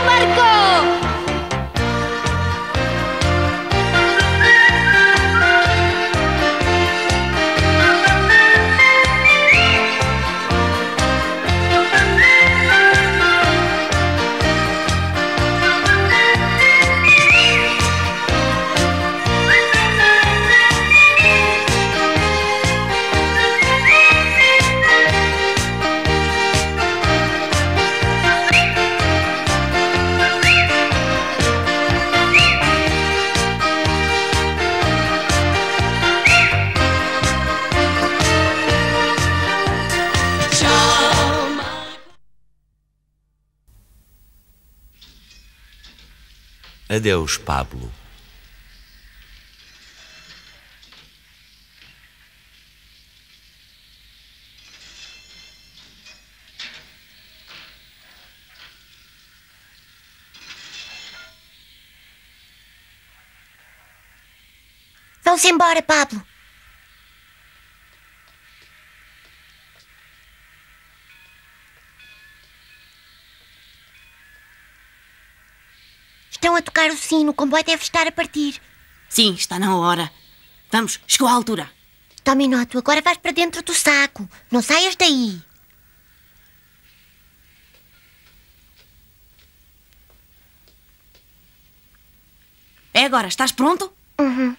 Marco! Adeus, Pablo. Vão-se embora, Pablo. Estão a tocar o sino, o comboio deve estar a partir. Sim, está na hora. Vamos, chegou a altura. Dominó, tu agora vais para dentro do saco. Não saias daí. É agora, estás pronto? Uhum.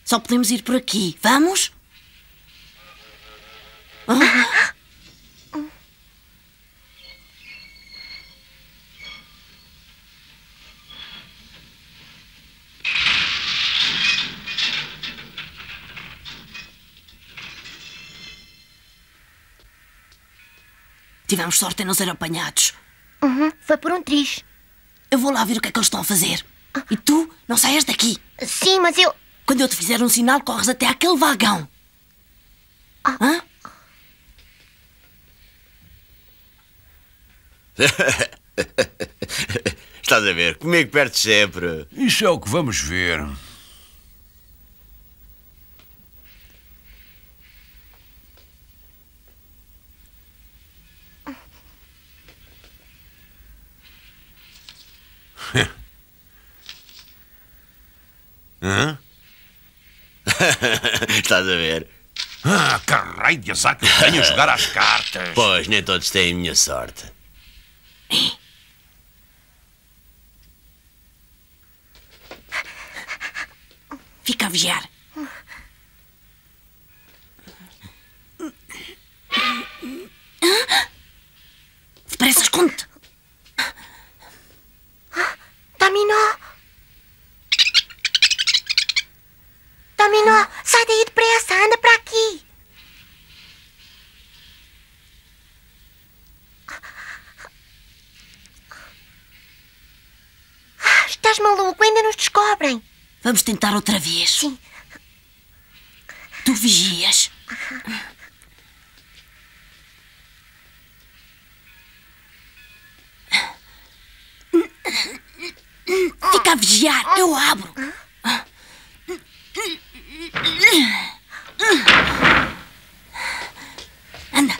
Só podemos ir por aqui. Vamos? Tivemos sorte em não ser apanhados. Foi por um triz. Eu vou lá ver o que é que eles estão a fazer. E tu, não saias daqui. Sim, mas eu... Quando eu te fizer um sinal, corres até àquele vagão. Hã? Estás a ver? Comigo perdes sempre. Isso é o que vamos ver. Hã? Estás a ver? Ah, que raio de azar que eu tenho a jogar às cartas. Pois, nem todos têm a minha sorte. Fica a vigiar. Depressa, esconde-te. Dominó! Dominó, sai daí depressa, anda para aqui. Estás maluco, ainda nos descobrem. Vamos tentar outra vez. Sim. Tu vigias. Fica a vigiar, eu abro. Anda.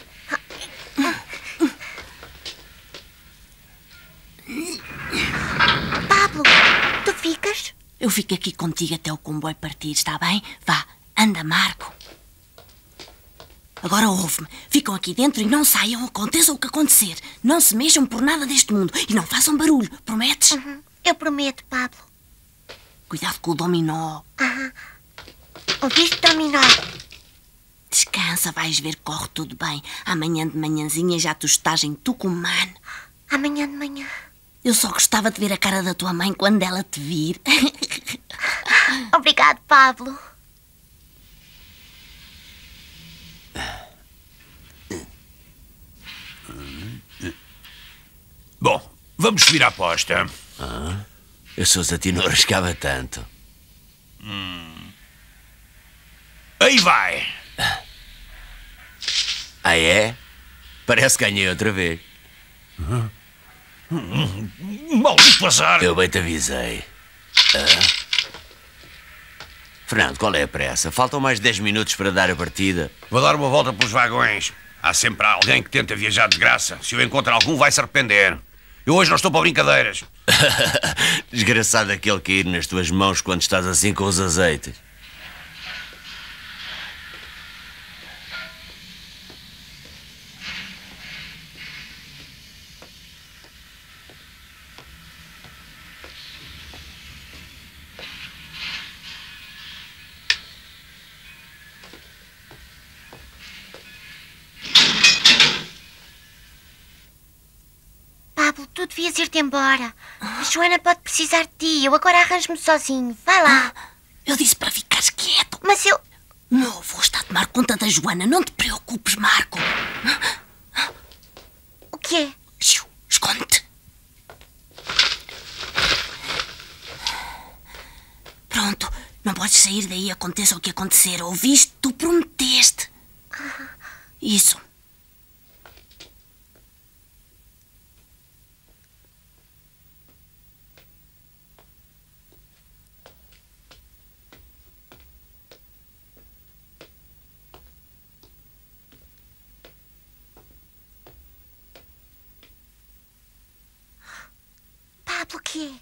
Pablo, tu ficas? Eu fico aqui contigo até o comboio partir, está bem? Vá, anda, Marco. Agora ouve-me. Ficam aqui dentro e não saiam, aconteça o que acontecer. Não se mexam por nada deste mundo e não façam barulho, prometes? Eu prometo, Pablo. Cuidado com o dominó. Ouviste, Dominó? Descansa, vais ver que corre tudo bem. Amanhã de manhãzinha já tu estás em Tucumã. Amanhã de manhã. Eu só gostava de ver a cara da tua mãe quando ela te vir. Obrigado, Pablo. Bom, vamos subir à aposta. Eu sou a ti não arriscava tanto. Aí vai. Ah, é? Parece que ganhei outra vez. Maldito azar. Eu bem te avisei. Fernando, qual é a pressa? Faltam mais 10 minutos para dar a partida. Vou dar uma volta pelos vagões. Há sempre alguém que tenta viajar de graça. Se eu encontrar algum, vai se arrepender. Eu hoje não estou para brincadeiras. Desgraçado aquele cair nas tuas mãos quando estás assim com os azeites. Pablo, tu devias ir-te embora. A Joana pode precisar de ti. Eu agora arranjo-me sozinho. Vai lá. Eu disse para ficares quieto. Mas eu... Meu avô está a tomar conta da Joana. Não te preocupes, Marco. O quê? Xiu, esconde-te. Pronto. Não podes sair daí, aconteça o que acontecer. Ouviste? Tu prometeste. Isso. Pablo, o quê?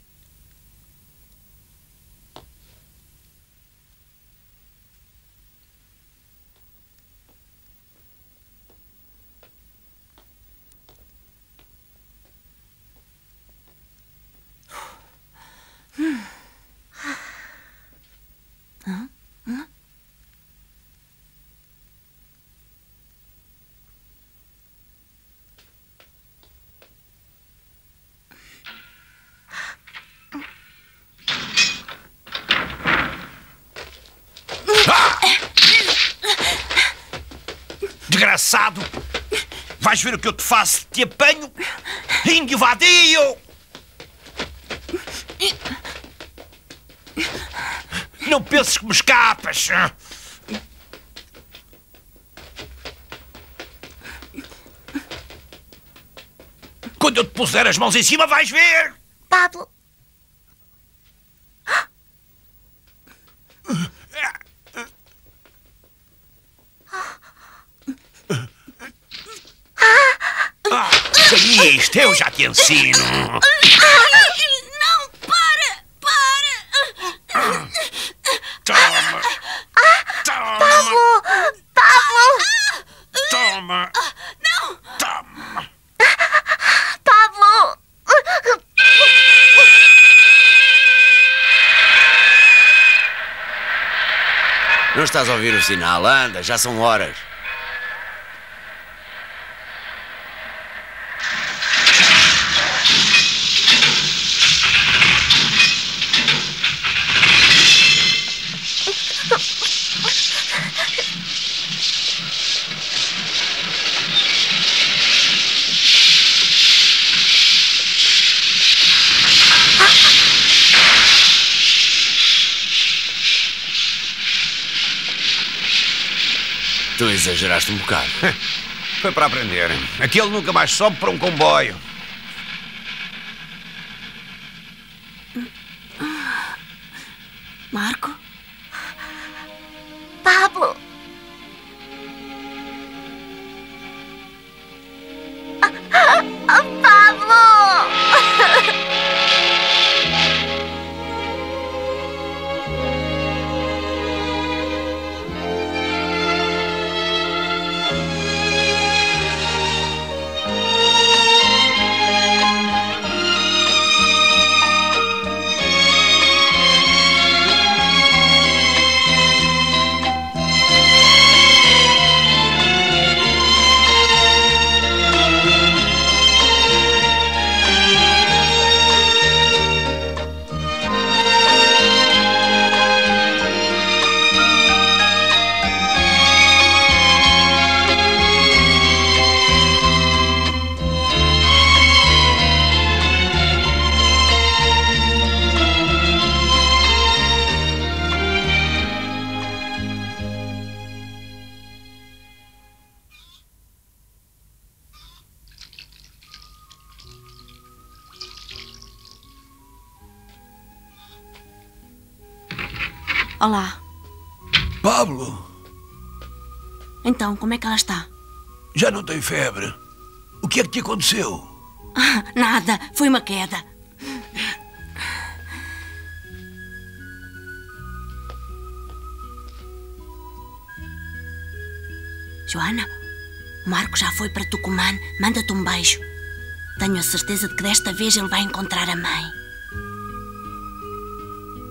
Desgraçado! Vais ver o que eu te faço? Te apanho! Índio vadio! Não penses que me escapas! Quando eu te puser as mãos em cima, vais ver! Pablo... Isto eu já te ensino! Não, para! Toma! Toma! Pablo! Pablo! Toma! Não! Toma! Pablo! Não estás a ouvir o sinal? Anda, já são horas. Tu exageraste um bocado. Foi para aprender. Aquele nunca mais sobe para um comboio. Marco? Pablo! Pablo! Olá. Pablo, Então, como é que ela está? já não tem febre. O que é que te aconteceu? Nada, foi uma queda. Joana, o Marco já foi para Tucumã. Manda-te um beijo. Tenho a certeza de que desta vez ele vai encontrar a mãe.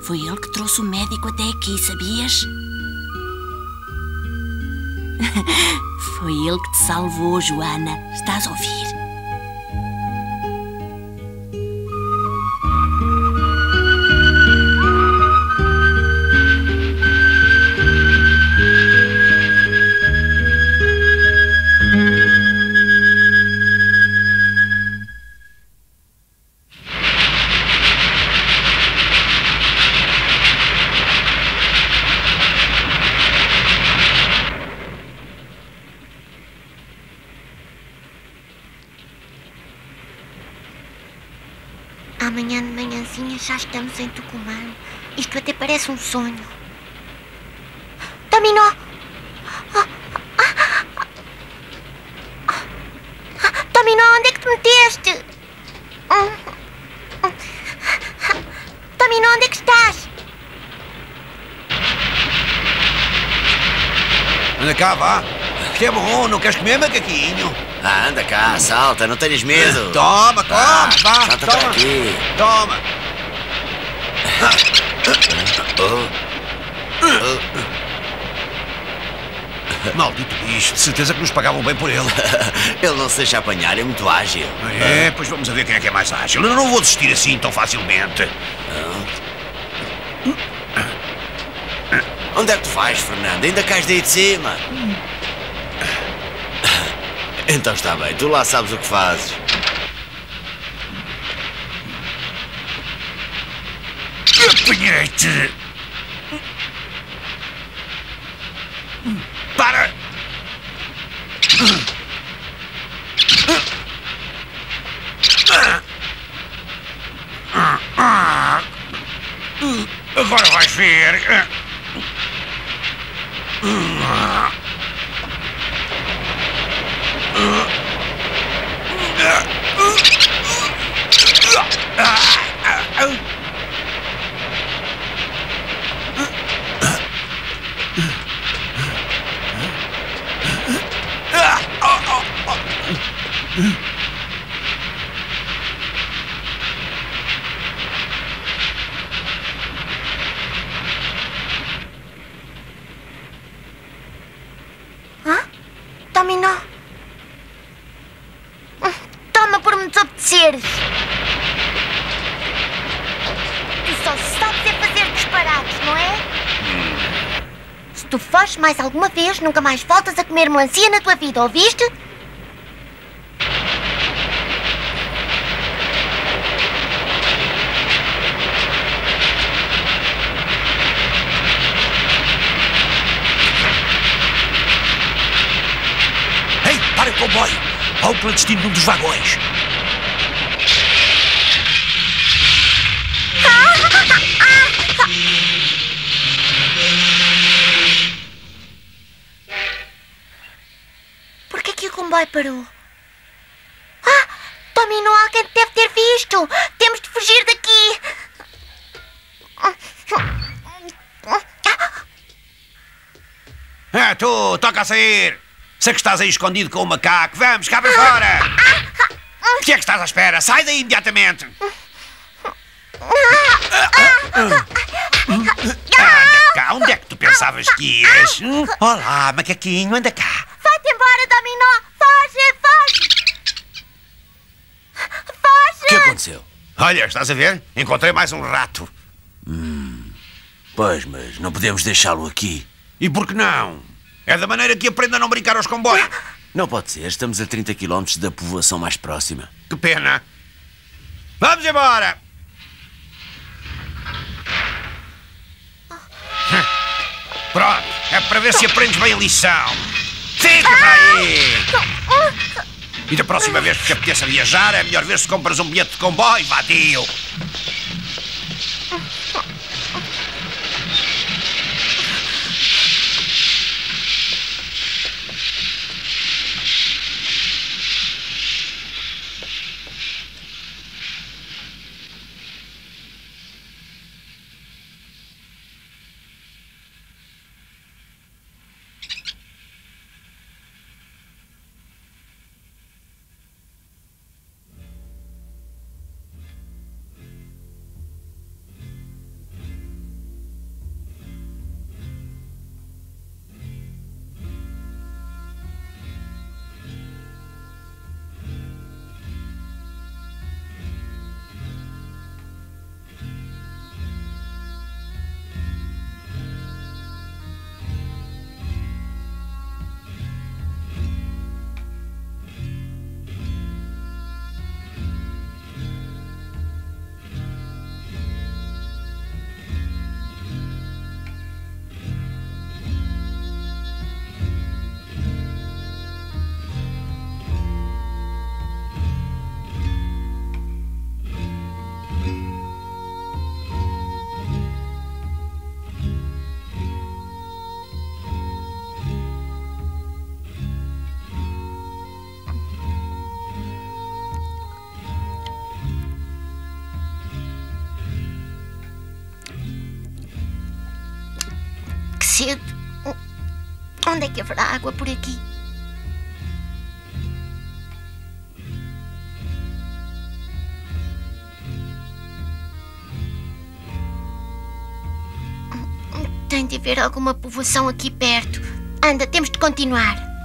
Foi ele que trouxe o médico até aqui, sabias? Foi ele que te salvou, Joana. Estás a ouvir? Amanhã de manhãzinha já estamos em Tucumã. Isto até parece um sonho. Dominó! Dominó, onde é que te meteste? Dominó, onde é que estás? Anda cá, vá. Isto é bom, não queres comer, macaquinho? Ah, anda cá, salta, não tenhas medo. Toma, toma, vá, Salta para toma. aqui. Toma. Maldito bicho, de certeza que nos pagavam bem por ele. Ele não se deixa apanhar, é muito ágil. É, pois vamos a ver quem é que é mais ágil. Eu não vou desistir assim tão facilmente. Onde é que tu vais, Fernando? Ainda cais daí de cima? Então está bem, tu lá sabes o que fazes. Apanhei-te! Para! Agora vais ver! Dominó! Toma por me desobedeceres! Tu só sabes é fazer disparates, não é? Se tu foges mais alguma vez, nunca mais voltas a comer melancia na tua vida, ouviste? Ei, para o comboio! Há um clandestino num dos vagões! Por que que o comboio parou? Dominó, alguém te deve ter visto! Temos de fugir daqui! Ah, tu, toca a sair! Sei que estás aí escondido com o macaco. Vamos, cá para fora! O que é que estás à espera? Sai daí imediatamente! Anda cá, onde é que tu pensavas que ias? Olá, macaquinho, anda cá. Vai-te embora, Dominó! Foge, foge! O que Foge! aconteceu? Olha, estás a ver? Encontrei mais um rato. Pois, mas não podemos deixá-lo aqui. E por que não? É da maneira que aprende a não brincar aos comboios. Não pode ser, estamos a 30 km da povoação mais próxima. Que pena. Vamos embora! Pronto, é para ver se aprendes bem a lição. Fica para aí! E da próxima vez que te apeteça viajar, é melhor ver se compras um bilhete de comboio, vadio! sede. Onde é que haverá água por aqui? Tem de haver alguma povoação aqui perto. Anda, temos de continuar.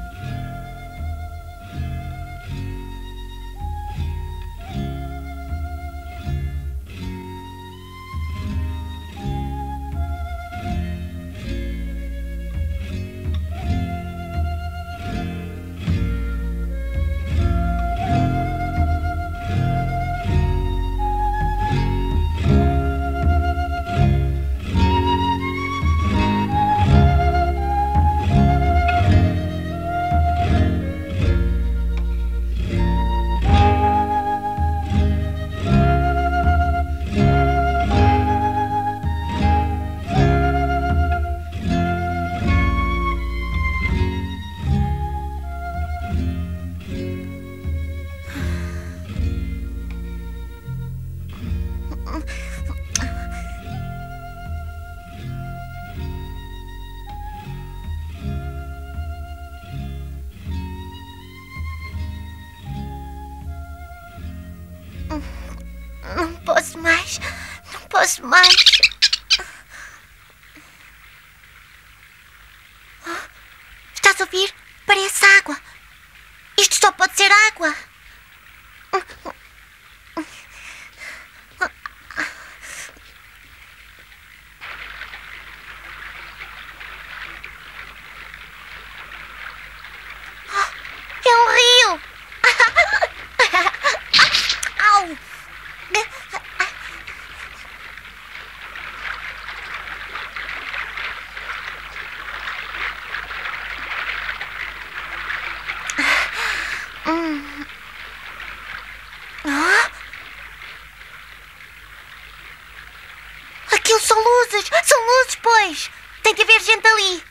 Não posso mais. Não posso mais. Estás a ouvir? Parece água. Isto só pode ser água. É um rio. Au. Aquilo são luzes! São luzes, pois! Tem que haver gente ali!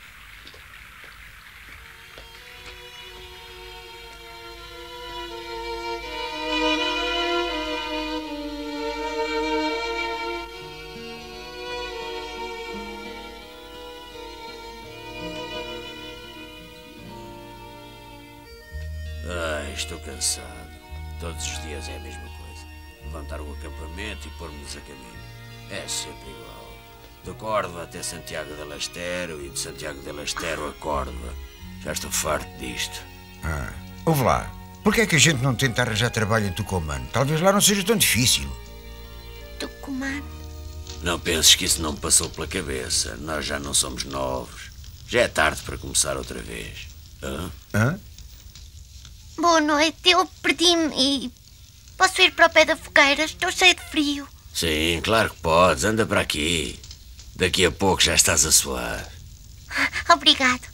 Ai, estou cansado. Todos os dias é a mesma coisa. Levantar o acampamento e pôr-nos a caminho. É sempre igual. De Córdoba até Santiago del Estero e de Santiago del Estero a Córdoba. Já estou farto disto. Ouve lá. Porquê é que a gente não tenta arranjar trabalho em Tucumã? Talvez lá não seja tão difícil. Tucumã. Não penses que isso não me passou pela cabeça. Nós já não somos novos. Já é tarde para começar outra vez. Hã? Boa noite, eu perdi-me e... Posso ir para o pé da fogueira? Estou cheio de frio. Sim, claro que podes. Anda para aqui. Daqui a pouco já estás a suar. Obrigado.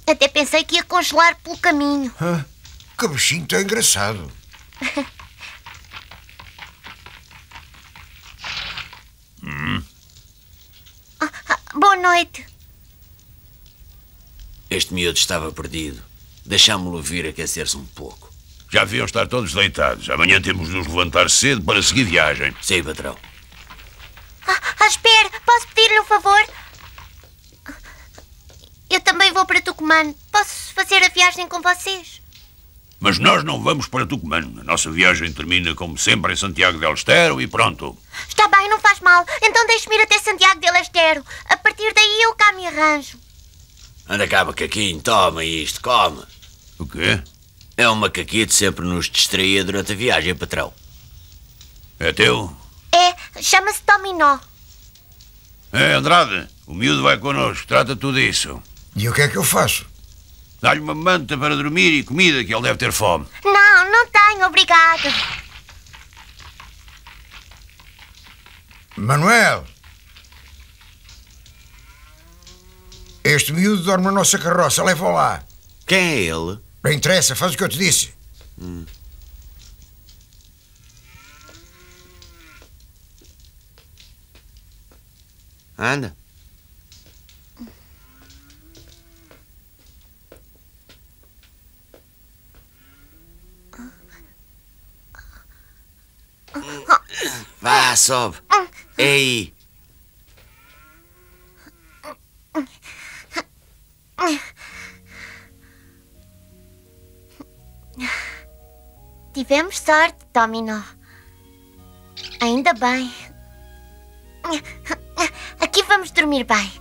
Até pensei que ia congelar pelo caminho. Que bichinho tão engraçado. Boa noite. Este miúdo estava perdido. Deixámo-lo vir aquecer-se um pouco. Já deviam estar todos deitados. Amanhã temos de nos levantar cedo para seguir viagem. Sim, patrão. Espere, posso pedir-lhe um favor? Eu também vou para Tucumã. Posso fazer a viagem com vocês? Mas nós não vamos para Tucumã. A nossa viagem termina, como sempre, em Santiago del Estero e pronto. Está bem, não faz mal. Então deixe-me ir até Santiago del Estero. A partir daí eu cá me arranjo. Anda cá, macaquinho, toma isto, come. O quê? É um macaquito sempre nos distraía durante a viagem, patrão. É teu? É, chama-se Dominó. É, Andrade, o miúdo vai connosco. Trata tudo disso. E o que é que eu faço? Dá-lhe uma manta para dormir e comida, que ele deve ter fome. Não, não tenho, obrigada. Manuel! Este miúdo dorme na nossa carroça. Leva-o lá. Quem é ele? Não interessa, faz o que eu te disse. Anda. Vá, sobe. É aí. Tivemos sorte, Dominó. Ainda bem. Aqui vamos dormir bem.